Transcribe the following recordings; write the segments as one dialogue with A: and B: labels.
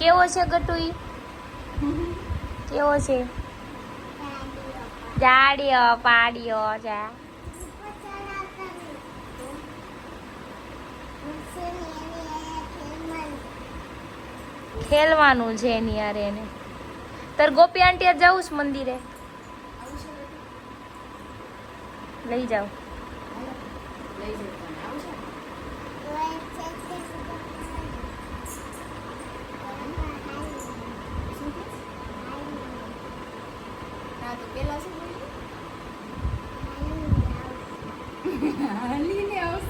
A: કેવો છે ગટુ ઈ? કેવો છે? જાડિયો પાડિયો જા ખેલવાનું છે એની યાર એને. તાર ગોપી આંટી જવું છે મંદિરે? લઈ જાઓ.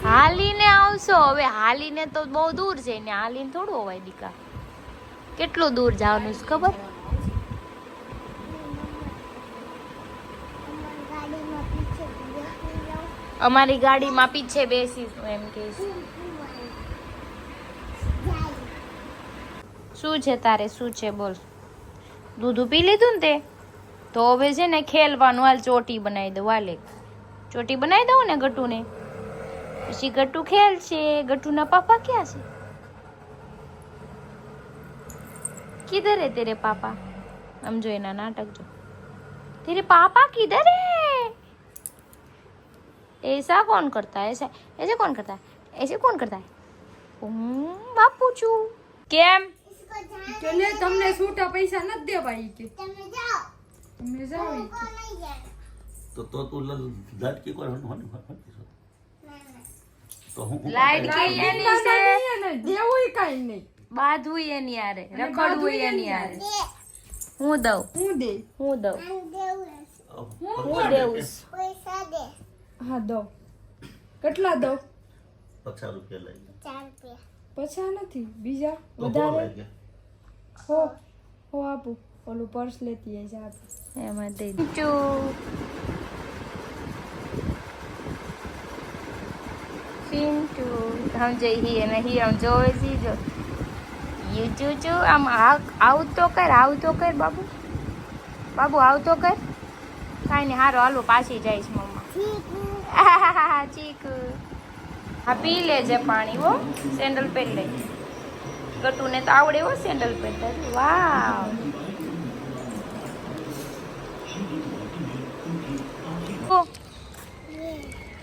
A: હાલીને આવશો? હવે હાલીને તો બહુ દૂર છે ને, હાલીને થોડું હોવાય દીકા. કેટલું દૂર જવાનું છે ખબર? અમારી ગાડીમાં પીછે બેસીશું એમ કહીશ. શું છે તારે? શું છે બોલ? દૂધ પી લીધું ને તે? તો હવે છે ને ખેલવાનું. હાલ ચોટી બનાવી દઉં. હાલે ચોટી બનાવી દઉં ને ગટુને, પછી ગટુ ખેલ છે. ગટુના પાપા ક્યાં છે? किधर है तेरे पापा? हम जो है ना नाटक जो, तेरे पापा किधर है? ऐसा कौन करता है? ऐसा ऐसे कौन करता है? ऐसे कौन करता है? बापू चू केम
B: चले તમને છૂટા પૈસા નથી દેવાય કે તમે જાઓ
C: તો તું લટકી કોણ તો હું
A: લાઈટ ગઈ એની છે
B: દેવું કાઈ નહીં,
A: બાધું એની આરે, રખડવું એની આરે. હું દઉં
B: હું દે
A: હું દઉં હું દેવું
B: પૈસા દે. હા દો. કેટલા દો?
C: 50 રૂપિયા લઈ લે.
B: 4 રૂપિયા. પછા નથી બીજા
C: તો
B: વધારે હો આપું. ઓલું પર્સ લેતી આઈ જા આપું.
A: એમાં દઈ ચુ પિન્ટુ हम જઈએ નહીં हम જોવે છી જો યુ ચુ ચુ આમ આવું તો કર, આવું તો કર બાબુ, બાબુ આવું તો કર. કાંઈ નહીં, હારો હાલો પાછી જઈશ મમ્મા. ચીકુ હા પી લેજે પાણી હો. સેન્ડલ પહેરી લે. ગટુને તો આવડે હો સેન્ડલ પહેરતા. વાવ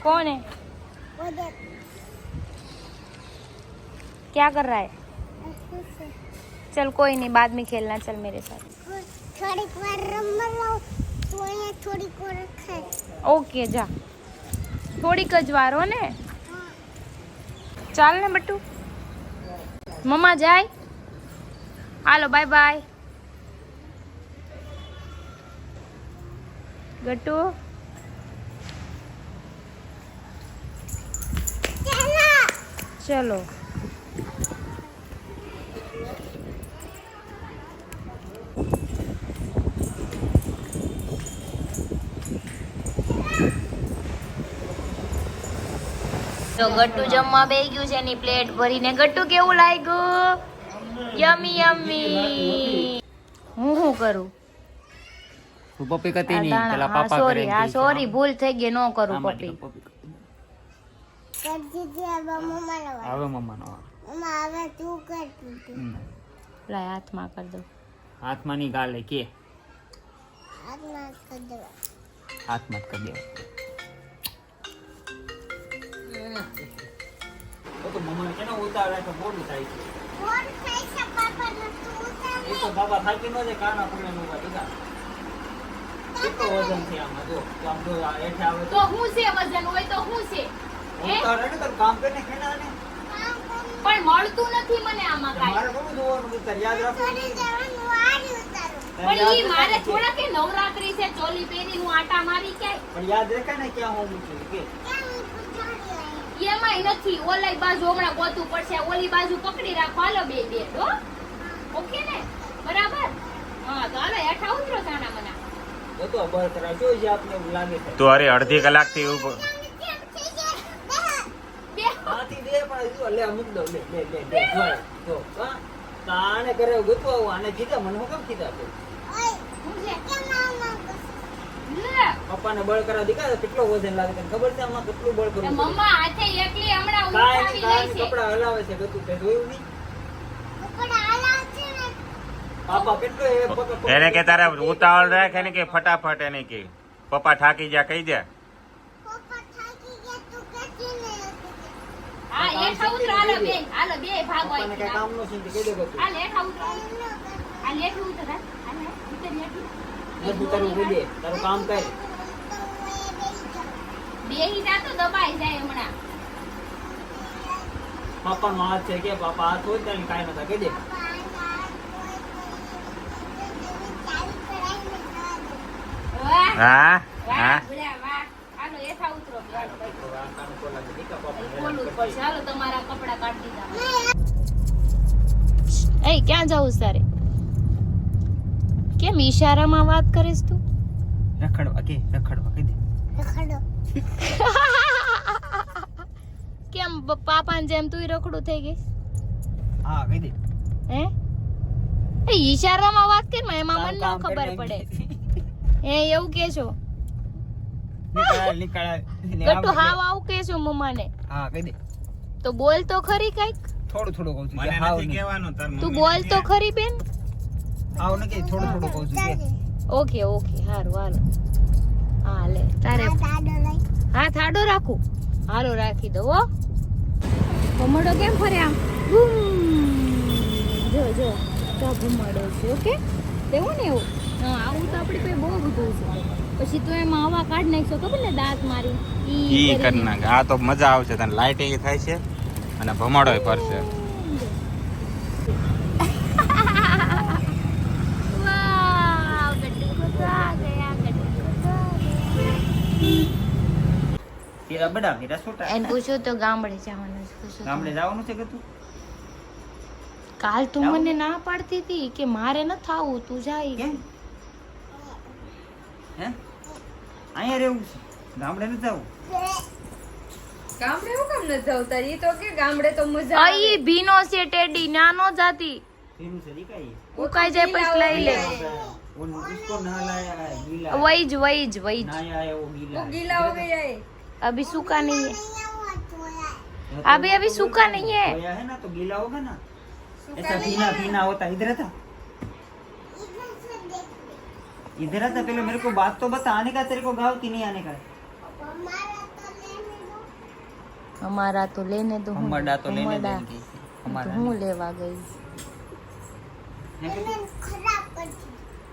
A: कौन है? क्या कर रहा है? चल कोई नहीं, बाद में खेलना. चल मेरे साथ. ओके जा. થોડીક જ વાર હો ને. ચાલ ને બટ્ટુ. મમ્મા જાય. હાલો બાય બાય. ગટ્ટુ ચલો. તો ગટ્ટુ જમવા બેસી ગયું છે એની પ્લેટ ભરીને. ગટ્ટુ કેવું લાગ્યું? યમી યમી. હું શું કરું?
D: તું પપ્પી કરતી નહીં, પેલા પાપા કરે.
A: સોરી, હા સોરી, ભૂલ થઈ ગઈ. ન કરું પપ્પી.
D: હવે મમ્માનો
A: લાય હાથમાં કરી દઉં.
D: હાથમાં ની ગાલે કે હાથમાં જ કરી દે. તો મમ્માને કેનો ઉતારે તો મોડું થાય છે. એ તો બાબા થાકી ન જાય કાના પૂરે નું બધા. કેટલો વજન છે આમાં જો. તો આમ જો હેઠે આવે
A: તો હું છે વજન હોય તો હું છે.
D: ઉતારે ને તો કામ કરીને ખેના ને
A: પણ મળતું નથી મને આમાં કાઈ.
D: મારે બહુ જોવાનું ઉતાર યાદ રાખવાનું.
A: પણ ઈ મારે થોડા કે નવરાત્રી છે ચોલી પહેરી હું આટા મારી ક્યાંય.
D: પણ યાદ રાખાય ને ક્યાં હું મૂક્યું કે
A: એમાંય નથી. ઓલી બાજુ હમણાં ગોતું પડશે, ઓલી બાજુ પકડી રાખો. હાલો બે બે હો. ઓકે ને? બરાબર. હા તો હાલો હેઠા ઉતરો સાના મના.
D: તો બર કરા જો જે આપને એવું લાગે છે.
E: તો અરે અડધી કલાક થી ઉભો
D: આથી દે પણ જો લે મૂક દો લે લે લે જો હા તાણે કરે ગોતો આવું આને કીધા મને હું કેમ કીધા તો પપ્પાને બળ કરા દીકા કેટલો વજન લાગે તને ખબર છે આમાં કેટલું બળ કરું
A: મમ્મા હાથે એકલી હમણાં ઉઠાવી લઈ છે.
D: કપડા હલાવે છે બધું તે જોયું નહીં
B: કપડા હલાવે છે ને
D: પાપા કેટલો એ પકડ
E: એને કે તારે ઉતાવળ રાખે ને કે ફટાફટ એને કે પપ્પા થાકી ગયા કહી દે.
A: હા લેઠા ઉતરો હાલો બે ભાગો
D: પપ્પાને કઈ કામ નો છે કહી દે બધું
A: આ લેઠા ઉતરો આ લેઠું ઉતર હાલે ઉતર લેઠું
D: બધું તારું કહી દે તારું કામ કર
A: બેહી જા તો દબાઈ જાય હમણાં
D: પાપાનો હાથ છે કે પાપા હાથ હોય ત્યારે કાંઈ નતા કહી દે
A: વાહ
E: હા
A: વાહ
E: હા
A: બુડા વાહ હાલો લેઠા ઉતરો
D: કાનું કોલા દીકા પાપા
A: બોલવું પડશે હાલો તમારા કપડા કાઢી દીધા એ ક્યાં જાઉં તારે કેમ ઈશારામાં વાત કરીશ તું
D: રખડવા કહી દે
A: કેમ પાપાને જેમ તું રખડું થઈ ગઈ
D: હા કહી દે
A: હે એ ઈશારામાં વાત કર માં એમાં મને ન ખબર પડે હે એવું કે છો
D: નીકળ
A: ગટુ હાવ આવું કે છો મમ્માને
D: હા કહી દે
A: તો બોલ તો ખરી કઈક
D: થોડું કહું છું
E: મને
D: કે હાવ
E: નથી
D: નહીં.
E: કહેવાનું તાર
A: તું
E: મમ્મીને
A: બોલ તો
E: કે.
A: ખરી બેન
D: હાવ ને કે થોડું કહું છું કે
A: ઓકે હારું હાલો હા લે તારે હા થાડો રાખું હાલો રાખી દો હો ભમડો કેમ ફરે આમ બૂમ. જો તો ભમડો છે ઓકે તેવું ને એવું હા આવું તો આપણી પાસે બહુ બધું છે પછી તું એમાં હવા કાઢ નાખશો ખબર ને દાંત મારી
E: ઈ
A: કરીને.
E: કરી નાખે. આ તો મજા આવશે તને લાઇટ એ થાય છે અને ભમાડોય પડશે.
A: વાવ, ગટ્ટુ को तो आ गया, गट्टू को तो आ गया.
D: તેરા બડા મેરા છોટા
A: એને પૂછ્યું તો ગામડે જવાનું છે. પૂછ્યું તો.
D: ગામડે જવાનું છે કે તું
A: કાલ તું મને ના પાડતી હતી કે મારે ન થાવું તું જાય
D: કેમ હે અહીંયા રહેવું છે ગામડે ન જવું
B: ગામડે હું કામ ન જાવ તારી ઈ તો કે ગામડે તો મજા
A: અઈ ભીનો છે ટેડી નાનો જાતી
D: ફીરું છે દીકાઈ
A: ઉકાઈ જાય પછી લઈ લે
D: वो उसको नहलाया है गीला
A: वहीज
D: नहाया है वो गीला है।
B: ગીલા હો ગયા है
A: अभी सूखा नहीं है अभी सूखा नहीं है
D: धोया है ना तो गीला होगा ना ऐसा भीना भीना होता इधर था इधर था पहले मेरे को बात तो बता आने का तेरे को गाँव की नहीं आने का
A: हमारा तो लेने दो
D: हमारा तो लेने
A: हमारा
D: देंगे
A: तो
D: हमारा
A: હું લેવા ગઈ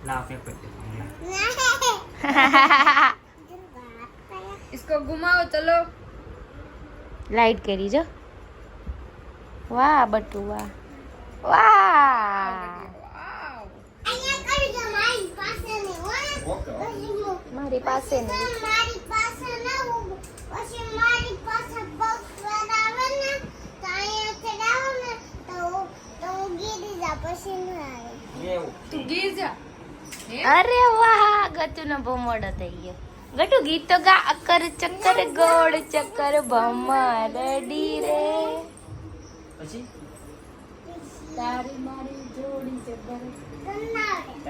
D: ला फेंक दे
B: इसको घुमाओ चलो
A: લાઈટ કરી જો વાહ બટુ વાહ વાહ મારી પાસે નહીં
D: ये वो
B: तू गिर जा
A: અરે વાહ ગટુ નો ભમોડો થઈ ગયો ગટુ ગીત તો ગા અકર ચક્કર ગોળ ચક્કર ભમરડી રે
D: પછી
A: તારી મારી જોડી ચક્કર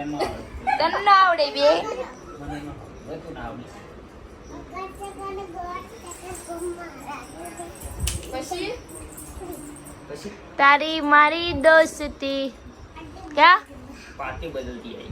D: એનો
A: તને ના આવડે બે
D: મને નો બધું ના આવડે
B: પછી
D: પછી
A: તારી મારી દોસ્તી ક્યાં
D: पार्टी बदलती है